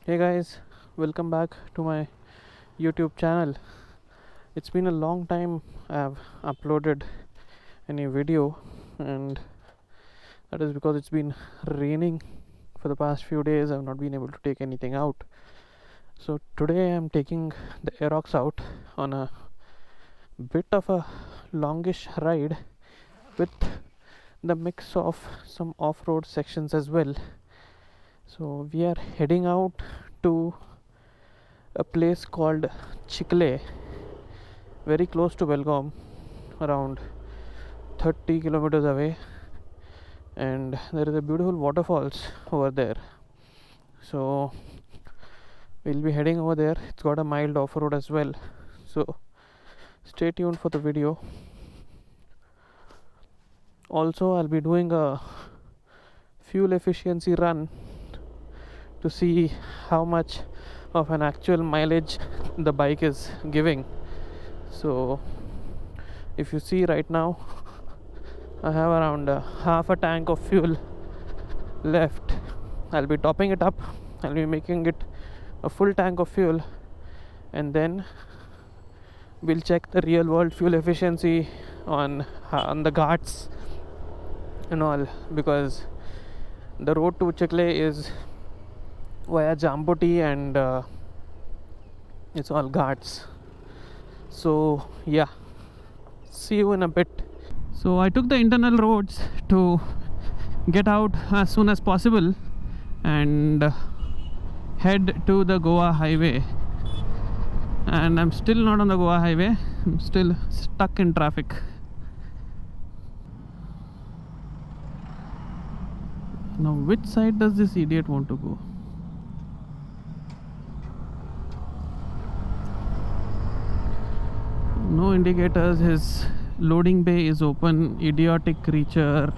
Hey guys, welcome back to my YouTube channel. It's been a long time I've uploaded any video, and that is because it's been raining for the past few days. I've not been able to take anything out. So today I'm taking the Aerox out on a bit of a longish ride with the mix of some off-road sections as well. So we are heading out to a place called CRUTCHLOW, very close to BELGAUM, around 30 kilometers away, and there is a beautiful waterfalls over there. So we'll be heading over there. It's got a mild off-road as well, so stay tuned for the video. Also, I'll be doing a fuel efficiency run to see how much of an actual mileage the bike is giving. So if you see right now, I have around half a tank of fuel left. I'll be topping it up. I'll be making it a full tank of fuel, and then we'll check the real world fuel efficiency on the ghats and all, because the road to CRUTCHLOW is via Jamboti, and it's all ghats. So yeah, see you in a bit. So I took the internal roads to get out as soon as possible and head to the Goa highway, and I'm still not on the Goa highway. I'm still stuck in traffic. Now which side does this idiot want to go? No indicators. His loading bay is open. Idiotic creature.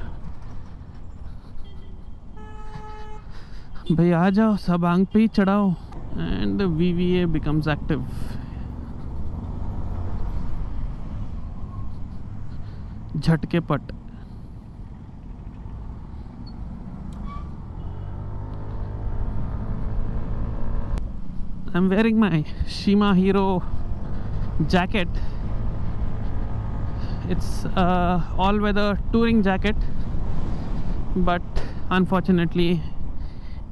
भाई आ जाओ, सब आंग पे ही चढ़ाओ. And the VVA becomes active. झटके पट. I'm wearing my SHIMA Hero jacket. It's all-weather touring jacket, but unfortunately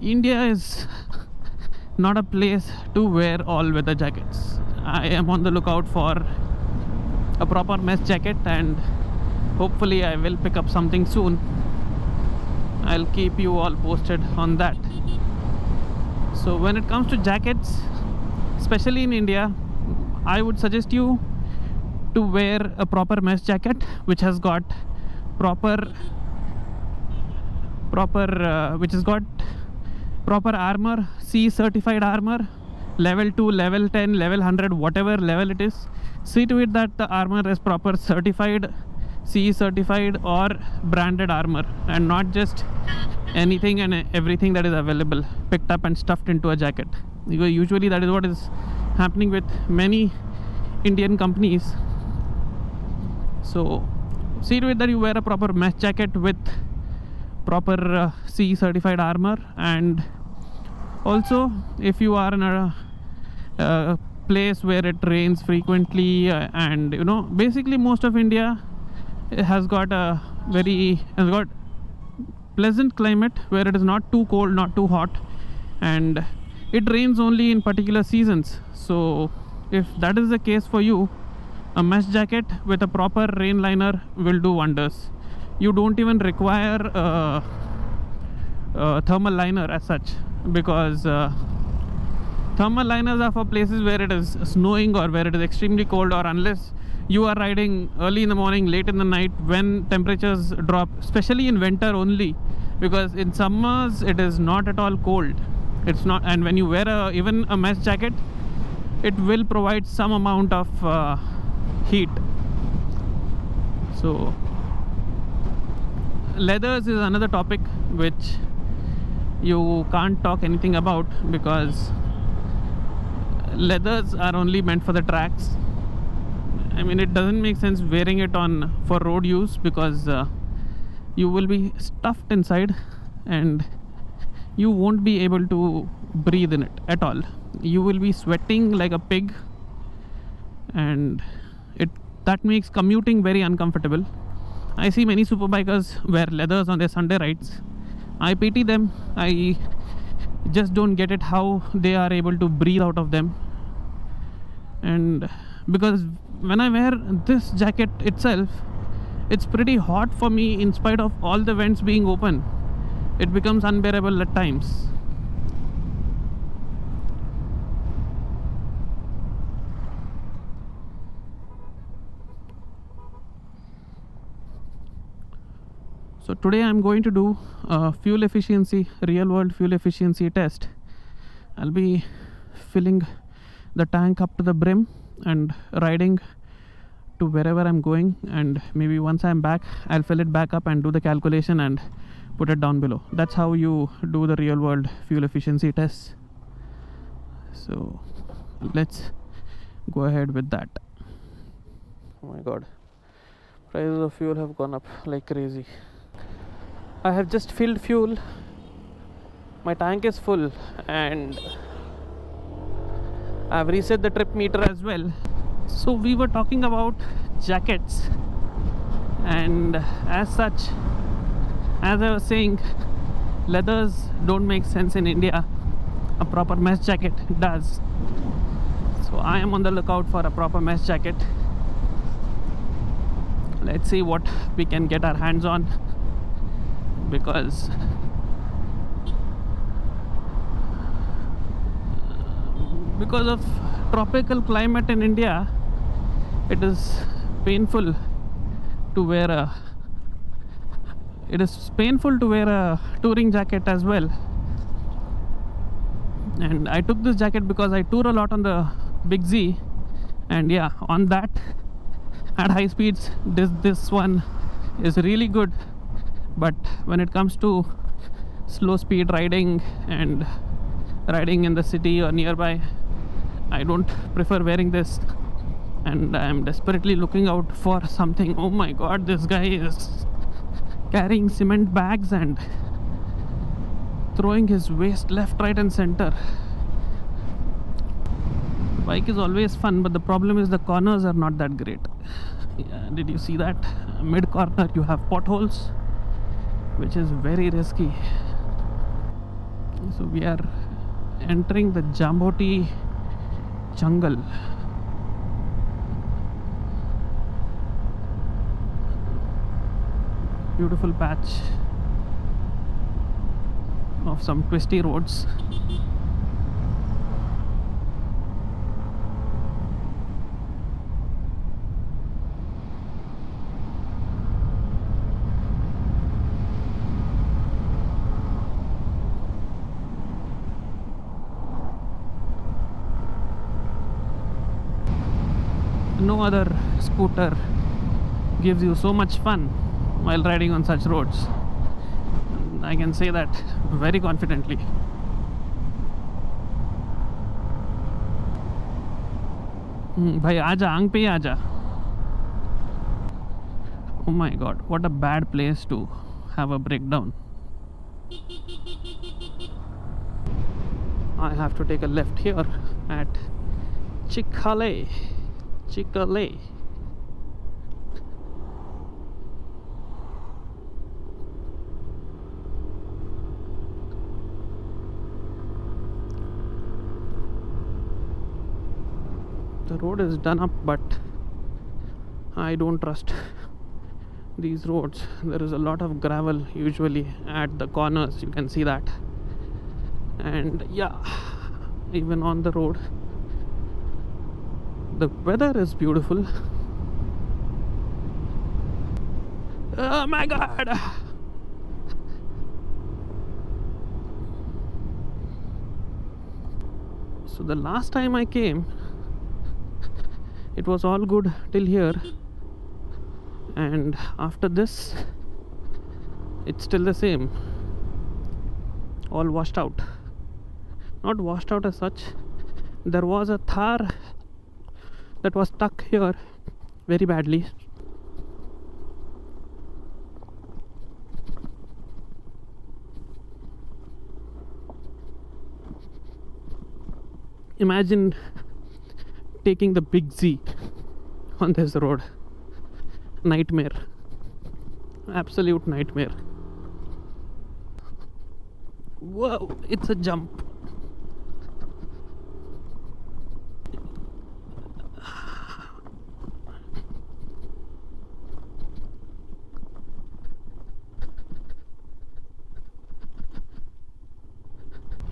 India is not a place to wear all-weather jackets. I am on the lookout for a proper mesh jacket, and hopefully I will pick up something soon. I'll keep you all posted on that. So when it comes to jackets, especially in India, I would suggest you to wear a proper mesh jacket which has got proper armor, CE certified armor, level 2, level 10, level 100, whatever level it is. See to it that the armor is proper certified, CE certified or branded armor, and not just anything and everything that is available picked up and stuffed into a jacket. Usually that is what is happening with many Indian companies. So see to it that you wear a proper mesh jacket with proper CE certified armor. And also, if you are in a place where it rains frequently, and you know, basically most of India has got pleasant climate where it is not too cold, not too hot, and it rains only in particular seasons. So if that is the case for you, a mesh jacket with a proper rain liner will do wonders. You don't even require a thermal liner as such, because thermal liners are for places where it is snowing or where it is extremely cold, or unless you are riding early in the morning, late in the night, when temperatures drop, especially in winter only, because in summers it is not at all cold. It's not, and when you wear even a mesh jacket, it will provide some amount of heat. So leathers is another topic which you can't talk anything about, because leathers are only meant for the tracks. I mean, it doesn't make sense wearing it on for road use, because you will be stuffed inside and you won't be able to breathe in it at all. You will be sweating like a pig, and that makes commuting very uncomfortable. I see many superbikers wear leathers on their Sunday rides. I pity them. I just don't get it how they are able to breathe out of them. And because when I wear this jacket itself, it's pretty hot for me in spite of all the vents being open. It becomes unbearable at times. So today I'm going to do a fuel efficiency, real world fuel efficiency test. I'll be filling the tank up to the brim and riding to wherever I'm going, and maybe once I'm back I'll fill it back up and do the calculation and put it down below. That's how you do the real world fuel efficiency test. So let's go ahead with that. Oh my god, prices of fuel have gone up like crazy. I have just filled fuel. My tank is full and I've reset the trip meter as well. So we were talking about jackets, and as such, as I was saying, leathers don't make sense in India. A proper mesh jacket does. So I am on the lookout for a proper mesh jacket. Let's see what we can get our hands on, because of tropical climate in India, it is painful to wear a touring jacket as well. And I took this jacket because I tour a lot on the Big Z, and yeah, on that at high speeds this one is really good. But when it comes to slow speed riding and riding in the city or nearby, I don't prefer wearing this, and I am desperately looking out for something. Oh my god, this guy is carrying cement bags and throwing his waste left, right and center. Bike is always fun, but the problem is the corners are not that great. Yeah, did you see that? Mid corner you have potholes, which is very risky. So we are entering the Jamboti jungle. Beautiful patch of some twisty roads. No other scooter gives you so much fun while riding on such roads. I can say that very confidently. Bhai, aaja, aang pe aaja. Oh my god, what a bad place to have a breakdown. I have to take a left here at Chick-fil-A. The road is done up, but I don't trust these roads. There is a lot of gravel usually at the corners, you can see that. And yeah, even on the road, the weather is beautiful. Oh my god! So the last time I came, it was all good till here, and after this it's still the same, all washed out. Not washed out as such, there was a Thar that was stuck here very badly. Imagine taking the big Z on this road. Nightmare. Absolute nightmare. Whoa, it's a jump.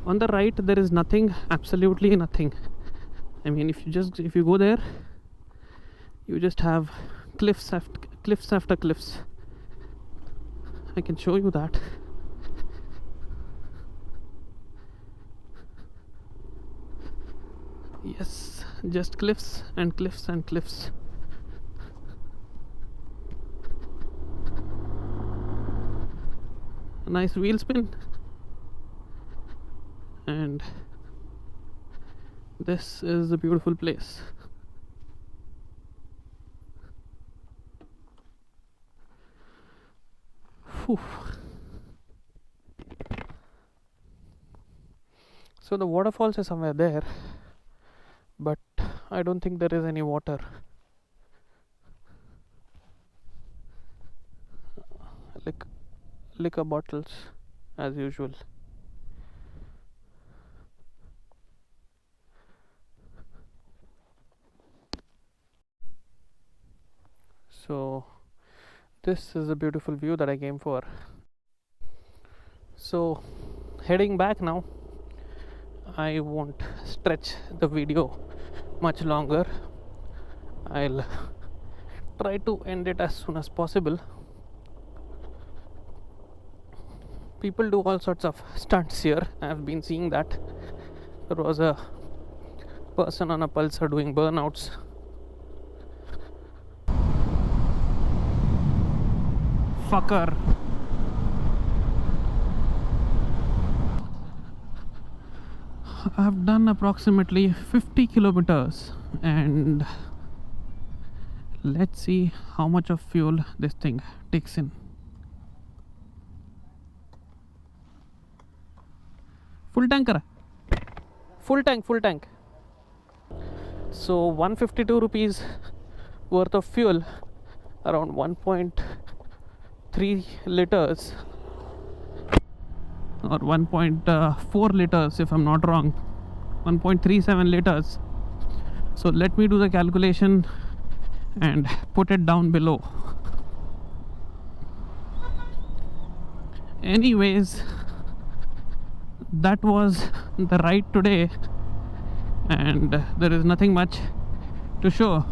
On the right there is nothing, absolutely nothing. I mean, if you go there, you just have cliffs after cliffs. I can show you that. Yes, just cliffs and cliffs and cliffs. A nice wheel spin. And this is a beautiful place. Whew. So the waterfalls are somewhere there, but I don't think there is any water. Liquor bottles as usual. So this is a beautiful view that I came for. So heading back now. I won't stretch the video much longer. I'll try to end it as soon as possible. People do all sorts of stunts here. I've been seeing that. There was a person on a pulsar doing burnouts. Fucker. I've done approximately 50 kilometers and let's see how much of fuel this thing takes in. Full tank kara? Full tank. So 152 rupees worth of fuel, around 1.3 liters or 1.4 liters if I'm not wrong, 1.37 liters. So let me do the calculation and put it down below. Anyways, that was the ride today and there is nothing much to show.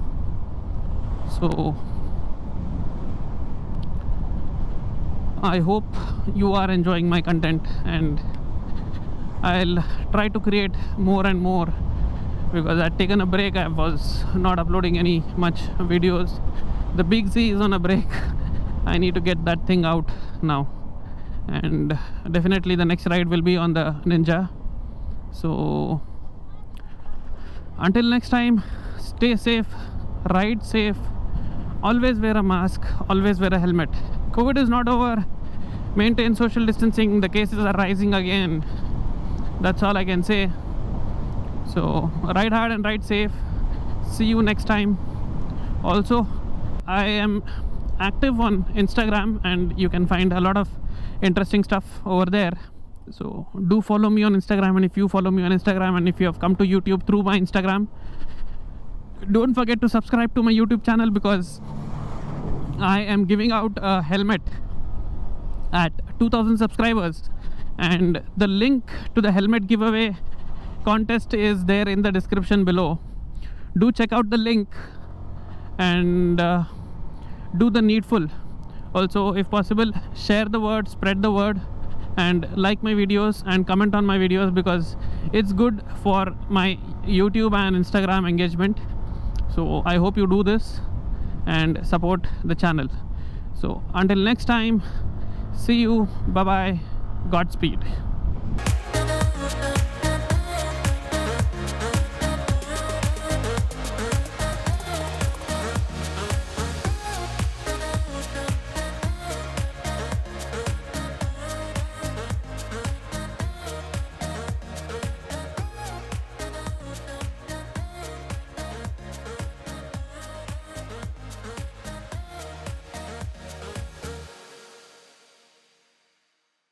So I hope you are enjoying my content and I'll try to create more and more, because I've taken a break. I was not uploading any much videos. The big Z is on a break. I need to get that thing out now, and definitely the next ride will be on the Ninja. So until next time, stay safe, ride safe, always wear a mask, always wear a helmet. COVID is not over. Maintain social distancing. The cases are rising again. That's all I can say. So ride hard and ride safe. See you next time. Also, I am active on Instagram and you can find a lot of interesting stuff over there. So do follow me on Instagram, and if you follow me on Instagram and if you have come to YouTube through my Instagram, don't forget to subscribe to my YouTube channel, because I am giving out a helmet at 2000 subscribers, and the link to the helmet giveaway contest is there in the description below. Do check out the link and do the needful. Also, if possible, share the word, spread the word, and like my videos and comment on my videos, because it's good for my YouTube and Instagram engagement. So I hope you do this and support the channel. So until next time, see you, bye bye, Godspeed.